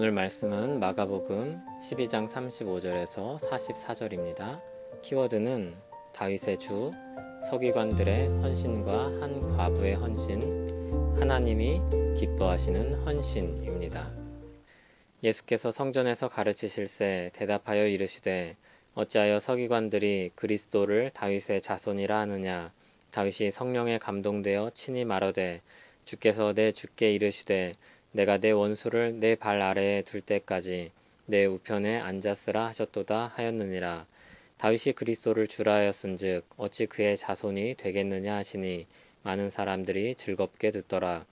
오늘 말씀은 마가복음 12장 35절에서 44절입니다. 키워드는 다윗의 주, 서기관들의 헌신과 한 과부의 헌신, 하나님이 기뻐하시는 헌신입니다. 예수께서 성전에서 가르치실새 대답하여 이르시되 어찌하여 서기관들이 그리스도를 다윗의 자손이라 하느냐. 다윗이 성령에 감동되어 친히 말하되 주께서 내 주께 이르시되 내가 내 원수를 내 발 아래에 둘 때까지 내 우편에 앉았으라 하셨도다 하였느니라. 다윗이 그리스도를 주라 하였은즉 어찌 그의 자손이 되겠느냐 하시니 많은 사람들이 즐겁게 듣더라.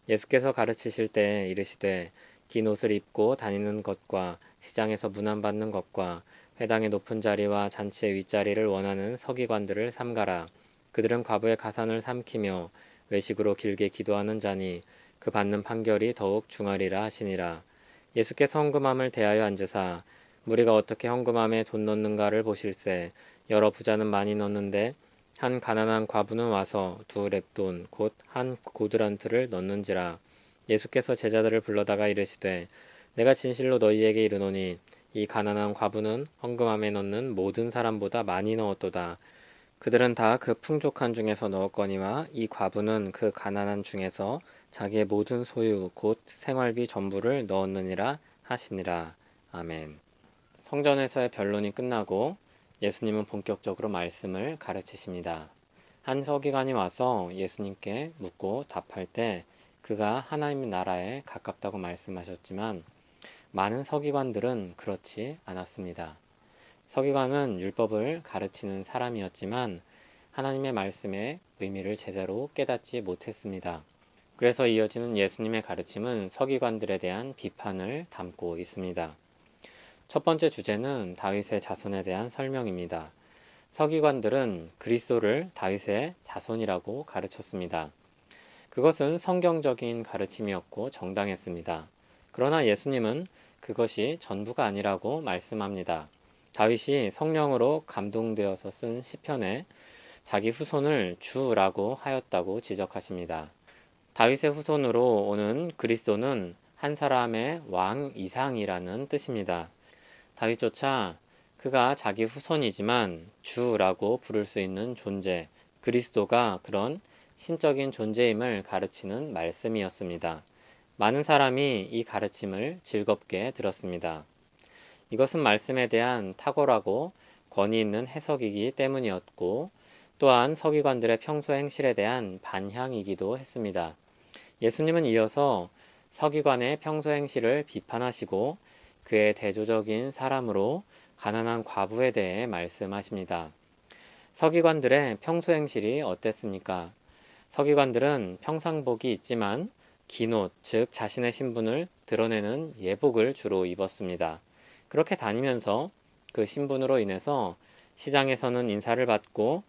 예수께서 가르치실 때 이르시되 긴 옷을 입고 다니는 것과 시장에서 문안받는 것과 회당의 높은 자리와 잔치의 윗자리를 원하는 서기관들을 삼가라. 그들은 과부의 가산을 삼키며 외식으로 길게 기도하는 자니 그 받는 판결이 더욱 중하리라 하시니라. 예수께서 헌금함을 대하여 앉으사 무리가 어떻게 헌금함에 돈 넣는가를 보실세 여러 부자는 많이 넣는데 한 가난한 과부는 와서 2렙돈 곧 한 고드란트를 넣는지라. 예수께서 제자들을 불러다가 이르시되 내가 진실로 너희에게 이르노니 이 가난한 과부는 헌금함에 넣는 모든 사람보다 많이 넣었도다. 그들은 다 그 풍족한 중에서 넣었거니와 이 과부는 그 가난한 중에서 자기의 모든 소유 곧 생활비 전부를 넣었느니라 하시니라. 아멘. 성전에서의 변론이 끝나고 예수님은 본격적으로 말씀을 가르치십니다. 한 서기관이 와서 예수님께 묻고 답할 때 그가 하나님의 나라에 가깝다고 말씀하셨지만 많은 서기관들은 그렇지 않았습니다. 서기관은 율법을 가르치는 사람이었지만 하나님의 말씀의 의미를 제대로 깨닫지 못했습니다. 그래서 이어지는 예수님의 가르침은 서기관들에 대한 비판을 담고 있습니다. 첫 번째 주제는 다윗의 자손에 대한 설명입니다. 서기관들은 그리스도를 다윗의 자손이라고 가르쳤습니다. 그것은 성경적인 가르침이었고 정당했습니다. 그러나 예수님은 그것이 전부가 아니라고 말씀합니다. 다윗이 성령으로 감동되어서 쓴 시편에 자기 후손을 주라고 하였다고 지적하십니다. 다윗의 후손으로 오는 그리스도는 한 사람의 왕 이상이라는 뜻입니다. 다윗조차 그가 자기 후손이지만 주라고 부를 수 있는 존재, 그리스도가 그런 신적인 존재임을 가르치는 말씀이었습니다. 많은 사람이 이 가르침을 즐겁게 들었습니다. 이것은 말씀에 대한 탁월하고 권위 있는 해석이기 때문이었고 또한 서기관들의 평소 행실에 대한 반향이기도 했습니다. 예수님은 이어서 서기관의 평소 행실을 비판하시고 그의 대조적인 사람으로 가난한 과부에 대해 말씀하십니다. 서기관들의 평소 행실이 어땠습니까? 서기관들은 평상복이 있지만 긴 옷, 즉 자신의 신분을 드러내는 예복을 주로 입었습니다. 그렇게 다니면서 그 신분으로 인해서 시장에서는 인사를 받고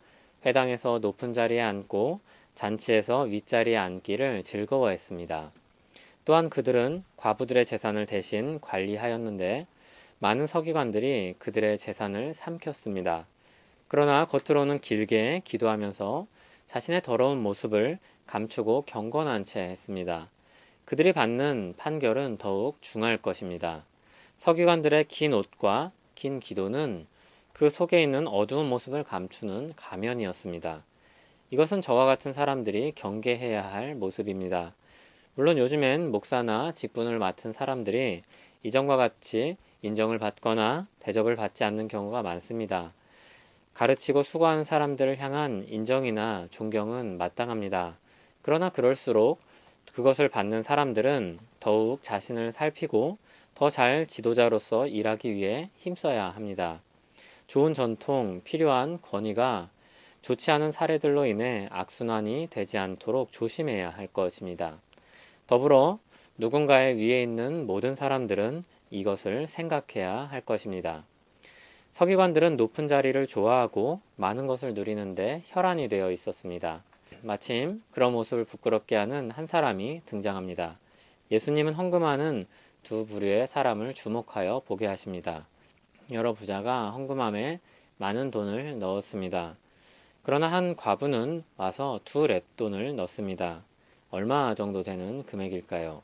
회당에서 높은 자리에 앉고 잔치에서 윗자리에 앉기를 즐거워했습니다. 또한 그들은 과부들의 재산을 대신 관리하였는데 많은 서기관들이 그들의 재산을 삼켰습니다. 그러나 겉으로는 길게 기도하면서 자신의 더러운 모습을 감추고 경건한 채 했습니다. 그들이 받는 판결은 더욱 중할 것입니다. 서기관들의 긴 옷과 긴 기도는 그 속에 있는 어두운 모습을 감추는 가면이었습니다. 이것은 저와 같은 사람들이 경계해야 할 모습입니다. 물론 요즘엔 목사나 직분을 맡은 사람들이 이전과 같이 인정을 받거나 대접을 받지 않는 경우가 많습니다. 가르치고 수고하는 사람들을 향한 인정이나 존경은 마땅합니다. 그러나 그럴수록 그것을 받는 사람들은 더욱 자신을 살피고 더 잘 지도자로서 일하기 위해 힘써야 합니다. 좋은 전통, 필요한 권위가 좋지 않은 사례들로 인해 악순환이 되지 않도록 조심해야 할 것입니다. 더불어 누군가의 위에 있는 모든 사람들은 이것을 생각해야 할 것입니다. 서기관들은 높은 자리를 좋아하고 많은 것을 누리는데 혈안이 되어 있었습니다. 마침 그런 모습을 부끄럽게 하는 한 사람이 등장합니다. 예수님은 헌금하는 두 부류의 사람을 주목하여 보게 하십니다. 여러 부자가 헌금함에 많은 돈을 넣었습니다. 그러나 한 과부는 와서 2렙돈을 넣습니다. 얼마 정도 되는 금액일까요?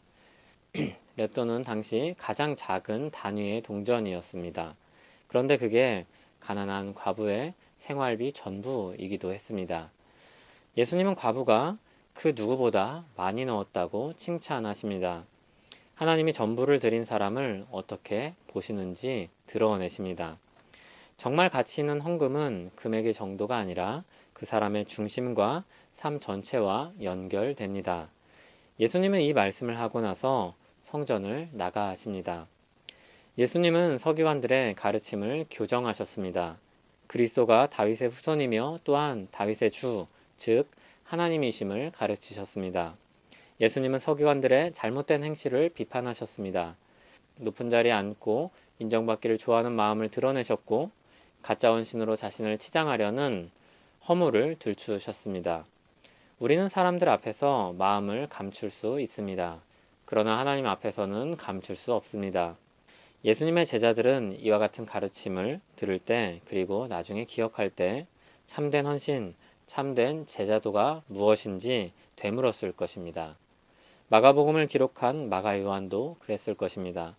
렙돈은 당시 가장 작은 단위의 동전이었습니다. 그런데 그게 가난한 과부의 생활비 전부이기도 했습니다. 예수님은 과부가 그 누구보다 많이 넣었다고 칭찬하십니다. 하나님이 전부를 드린 사람을 어떻게 보시는지 드러내십니다. 정말 가치 있는 헌금은 금액의 정도가 아니라 그 사람의 중심과 삶 전체와 연결됩니다. 예수님은 이 말씀을 하고 나서 성전을 나가십니다. 예수님은 서기관들의 가르침을 교정하셨습니다. 그리스도가 다윗의 후손이며 또한 다윗의 주, 즉 하나님이심을 가르치셨습니다. 예수님은 서기관들의 잘못된 행실을 비판하셨습니다. 높은 자리에 앉고 인정받기를 좋아하는 마음을 드러내셨고 가짜 원신으로 자신을 치장하려는 허물을 들추셨습니다. 우리는 사람들 앞에서 마음을 감출 수 있습니다. 그러나 하나님 앞에서는 감출 수 없습니다. 예수님의 제자들은 이와 같은 가르침을 들을 때 그리고 나중에 기억할 때 참된 헌신, 참된 제자도가 무엇인지 되물었을 것입니다. 마가복음을 기록한 마가 요한도 그랬을 것입니다.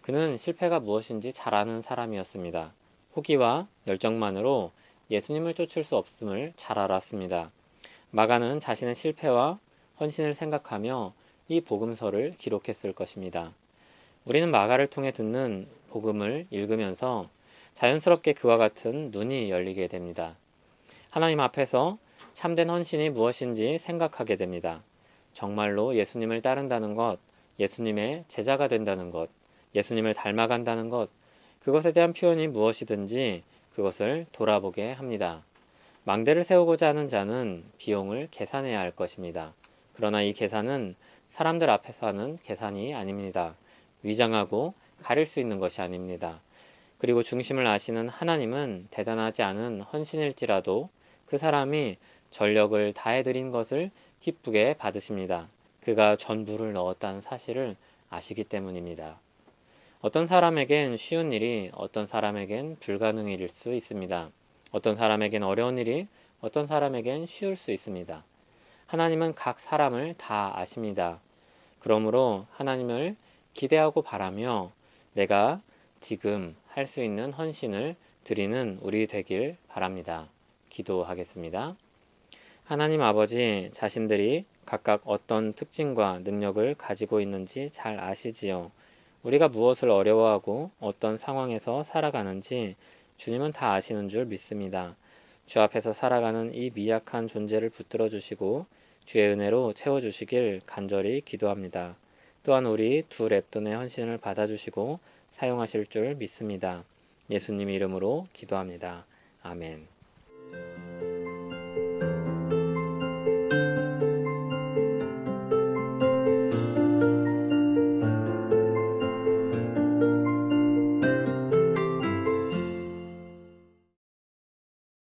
그는 실패가 무엇인지 잘 아는 사람이었습니다. 호기와 열정만으로 예수님을 쫓을 수 없음을 잘 알았습니다. 마가는 자신의 실패와 헌신을 생각하며 이 복음서를 기록했을 것입니다. 우리는 마가를 통해 듣는 복음을 읽으면서 자연스럽게 그와 같은 눈이 열리게 됩니다. 하나님 앞에서 참된 헌신이 무엇인지 생각하게 됩니다. 정말로 예수님을 따른다는 것, 예수님의 제자가 된다는 것, 예수님을 닮아간다는 것, 그것에 대한 표현이 무엇이든지 그것을 돌아보게 합니다. 망대를 세우고자 하는 자는 비용을 계산해야 할 것입니다. 그러나 이 계산은 사람들 앞에서 하는 계산이 아닙니다. 위장하고 가릴 수 있는 것이 아닙니다. 그리고 중심을 아시는 하나님은 대단하지 않은 헌신일지라도 그 사람이 전력을 다해드린 것을 기쁘게 받으십니다. 그가 전부를 넣었다는 사실을 아시기 때문입니다. 어떤 사람에겐 쉬운 일이 어떤 사람에겐 불가능한 일일 수 있습니다. 어떤 사람에겐 어려운 일이 어떤 사람에겐 쉬울 수 있습니다. 하나님은 각 사람을 다 아십니다. 그러므로 하나님을 기대하고 바라며 내가 지금 할 수 있는 헌신을 드리는 우리 되길 바랍니다. 기도하겠습니다. 하나님 아버지, 자신들이 각각 어떤 특징과 능력을 가지고 있는지 잘 아시지요. 우리가 무엇을 어려워하고 어떤 상황에서 살아가는지 주님은 다 아시는 줄 믿습니다. 주 앞에서 살아가는 이 미약한 존재를 붙들어 주시고 주의 은혜로 채워주시길 간절히 기도합니다. 또한 우리 두 렙돈의 헌신을 받아주시고 사용하실 줄 믿습니다. 예수님 이름으로 기도합니다. 아멘.